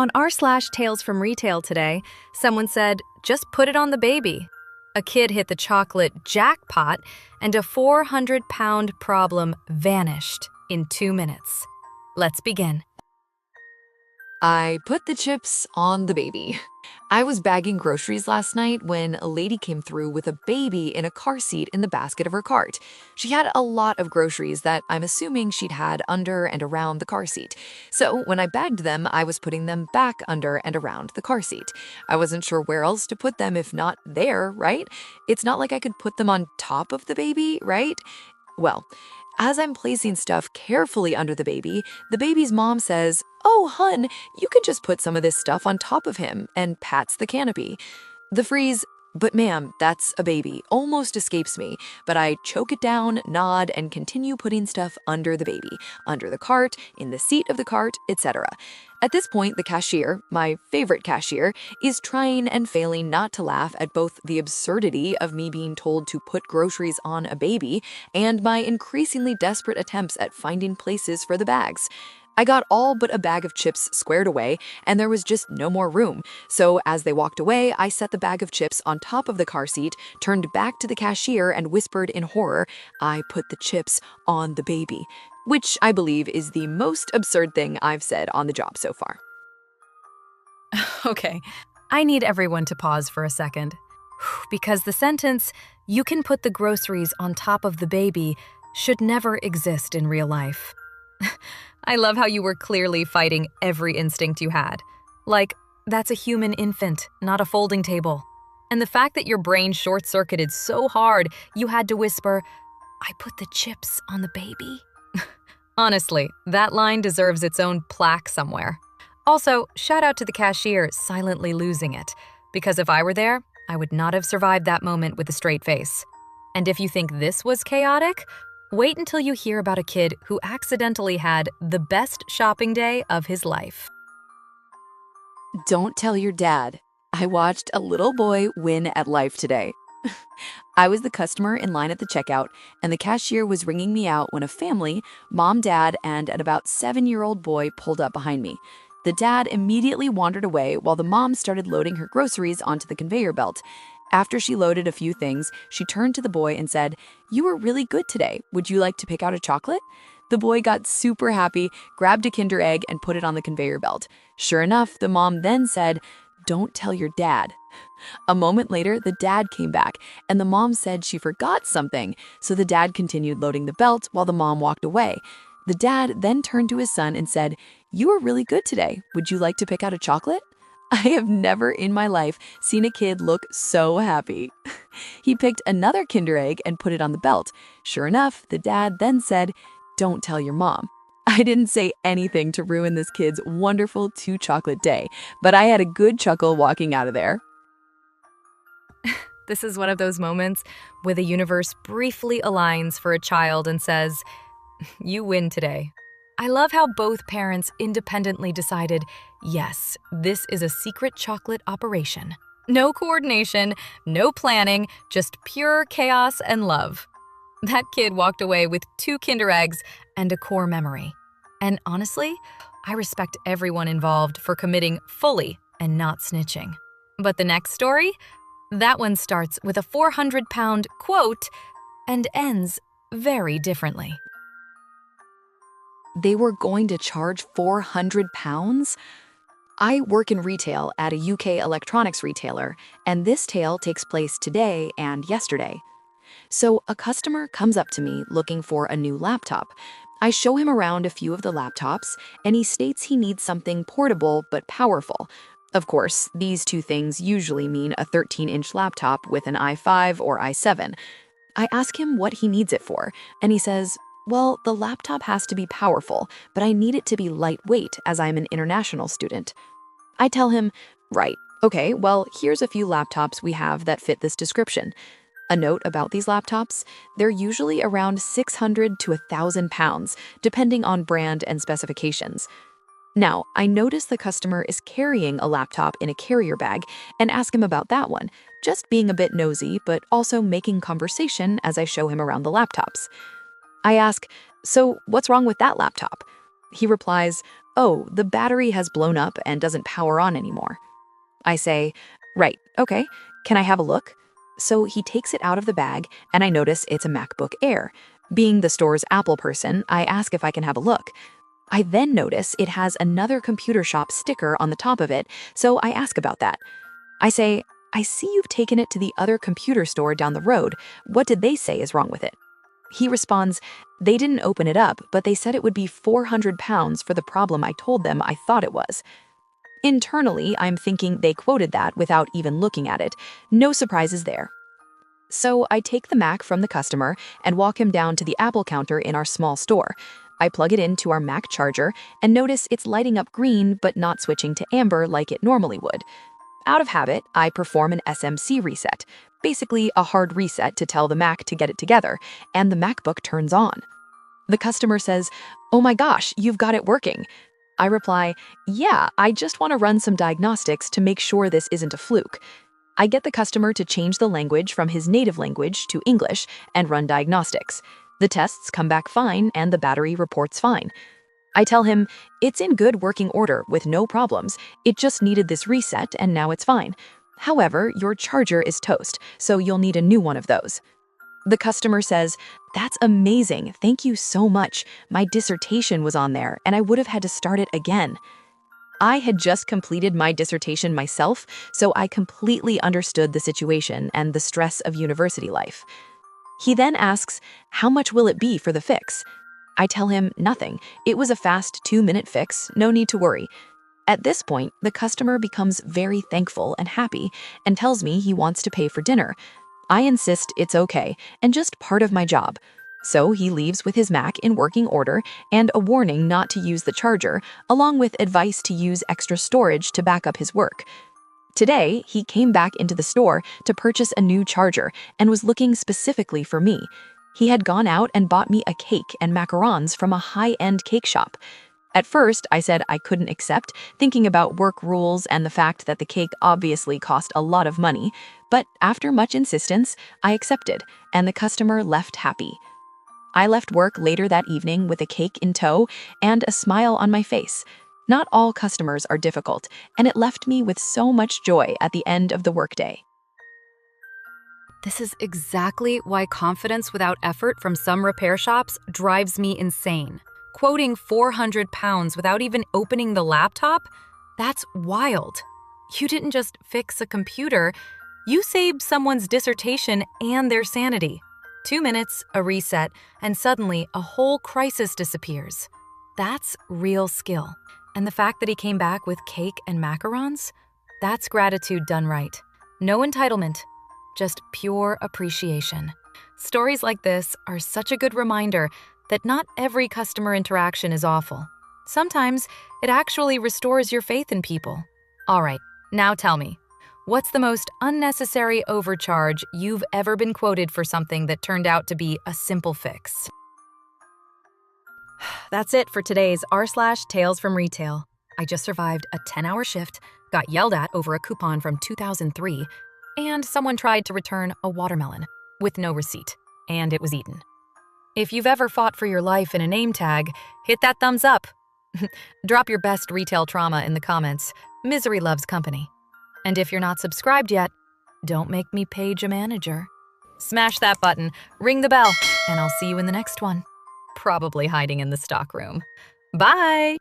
On r/TalesFromRetail today, someone said, just put it on the baby. A kid hit the chocolate jackpot, and a 400-pound problem vanished in 2 minutes. Let's begin. I put the chips on the baby. I was bagging groceries last night when a lady came through with a baby in a car seat in the basket of her cart. She had a lot of groceries that I'm assuming she'd had under and around the car seat. So when I bagged them, I was putting them back under and around the car seat. I wasn't sure where else to put them if not there, right? It's not like I could put them on top of the baby, right? Well, as I'm placing stuff carefully under the baby's mom says, "Oh, hun, you could just put some of this stuff on top of him," and pats the canopy. The freeze, "But ma'am, that's a baby," almost escapes me, but I choke it down, nod, and continue putting stuff under the baby, under the cart, in the seat of the cart, etc. At this point, the cashier, my favorite cashier, is trying and failing not to laugh at both the absurdity of me being told to put groceries on a baby and my increasingly desperate attempts at finding places for the bags. I got all but a bag of chips squared away, and there was just no more room. So as they walked away, I set the bag of chips on top of the car seat, turned back to the cashier, and whispered in horror, "I put the chips on the baby," which I believe is the most absurd thing I've said on the job so far. Okay, I need everyone to pause for a second. Because the sentence, "you can put the groceries on top of the baby," should never exist in real life. I love how you were clearly fighting every instinct you had. Like, that's a human infant, not a folding table. And the fact that your brain short-circuited so hard, you had to whisper, "I put the chips on the baby." Honestly, that line deserves its own plaque somewhere. Also, shout out to the cashier silently losing it, because if I were there, I would not have survived that moment with a straight face. And if you think this was chaotic, wait until you hear about a kid who accidentally had the best shopping day of his life. Don't tell your dad. I watched a little boy win at life today. I was the customer in line at the checkout, and the cashier was ringing me out when a family, mom, dad, and an about 7-year-old boy pulled up behind me. The dad immediately wandered away while the mom started loading her groceries onto the conveyor belt. After she loaded a few things, she turned to the boy and said, "You were really good today. Would you like to pick out a chocolate?" The boy got super happy, grabbed a Kinder Egg, and put it on the conveyor belt. Sure enough, the mom then said, "Don't tell your dad." A moment later, the dad came back, and the mom said she forgot something, so the dad continued loading the belt while the mom walked away. The dad then turned to his son and said, "You were really good today. Would you like to pick out a chocolate?" I have never in my life seen a kid look so happy. He picked another Kinder Egg and put it on the belt. Sure enough, the dad then said, "Don't tell your mom." I didn't say anything to ruin this kid's wonderful 2-chocolate day, but I had a good chuckle walking out of there. This is one of those moments where the universe briefly aligns for a child and says, "You win today." I love how both parents independently decided, yes, this is a secret chocolate operation. No coordination, no planning, just pure chaos and love. That kid walked away with 2 Kinder Eggs and a core memory. And honestly, I respect everyone involved for committing fully and not snitching. But the next story? That one starts with a 400-pound quote and ends very differently. They were going to charge 400 pounds? I work in retail at a UK electronics retailer, and this tale takes place today and yesterday. So a customer comes up to me looking for a new laptop. I show him around a few of the laptops, and he states he needs something portable but powerful. Of course, these two things usually mean a 13-inch laptop with an i5 or i7. I ask him what he needs it for, and he says, "Well, the laptop has to be powerful, but I need it to be lightweight as I'm an international student." I tell him, "Right, okay, well, here's a few laptops we have that fit this description." A note about these laptops, they're usually around 600 to 1,000 pounds, depending on brand and specifications. Now, I notice the customer is carrying a laptop in a carrier bag and ask him about that one, just being a bit nosy, but also making conversation as I show him around the laptops. I ask, "So what's wrong with that laptop?" He replies, "Oh, the battery has blown up and doesn't power on anymore." I say, "Right, okay, can I have a look?" So he takes it out of the bag, and I notice it's a MacBook Air. Being the store's Apple person, I ask if I can have a look. I then notice it has another computer shop sticker on the top of it, so I ask about that. I say, "I see you've taken it to the other computer store down the road. What did they say is wrong with it?" He responds, "They didn't open it up, but they said it would be £400 for the problem I told them I thought it was." Internally, I'm thinking they quoted that without even looking at it. No surprises there. So I take the Mac from the customer and walk him down to the Apple counter in our small store. I plug it into our Mac charger and notice it's lighting up green but not switching to amber like it normally would. Out of habit, I perform an SMC reset, basically a hard reset to tell the Mac to get it together, and the MacBook turns on. The customer says, "Oh my gosh, you've got it working." I reply, "Yeah, I just want to run some diagnostics to make sure this isn't a fluke." I get the customer to change the language from his native language to English and run diagnostics. The tests come back fine and the battery reports fine. I tell him, "It's in good working order with no problems. It just needed this reset and now it's fine. However, your charger is toast, so you'll need a new one of those." The customer says, "That's amazing. Thank you so much. My dissertation was on there and I would have had to start it again." I had just completed my dissertation myself, so I completely understood the situation and the stress of university life. He then asks, "How much will it be for the fix?" I tell him nothing. It was a fast 2-minute fix, no need to worry. At this point, the customer becomes very thankful and happy and tells me he wants to pay for dinner. I insist it's okay and just part of my job. So he leaves with his Mac in working order and a warning not to use the charger, along with advice to use extra storage to back up his work. Today, he came back into the store to purchase a new charger and was looking specifically for me. He had gone out and bought me a cake and macarons from a high-end cake shop. At first, I said I couldn't accept, thinking about work rules and the fact that the cake obviously cost a lot of money, but after much insistence, I accepted, and the customer left happy. I left work later that evening with a cake in tow and a smile on my face. Not all customers are difficult, and it left me with so much joy at the end of the workday. This is exactly why confidence without effort from some repair shops drives me insane. Quoting £400 without even opening the laptop? That's wild. You didn't just fix a computer, you saved someone's dissertation and their sanity. 2 minutes, a reset, and suddenly a whole crisis disappears. That's real skill. And the fact that he came back with cake and macarons? That's gratitude done right. No entitlement, just pure appreciation. Stories like this are such a good reminder that not every customer interaction is awful. Sometimes it actually restores your faith in people. All right, now tell me, what's the most unnecessary overcharge you've ever been quoted for something that turned out to be a simple fix? That's it for today's r/Tales from Retail. I just survived a 10-hour shift, got yelled at over a coupon from 2003, and someone tried to return a watermelon with no receipt, and it was eaten. If you've ever fought for your life in a name tag, hit that thumbs up. Drop your best retail trauma in the comments. Misery loves company. And if you're not subscribed yet, don't make me page a manager. Smash that button, ring the bell, and I'll see you in the next one. Probably hiding in the stockroom. Bye!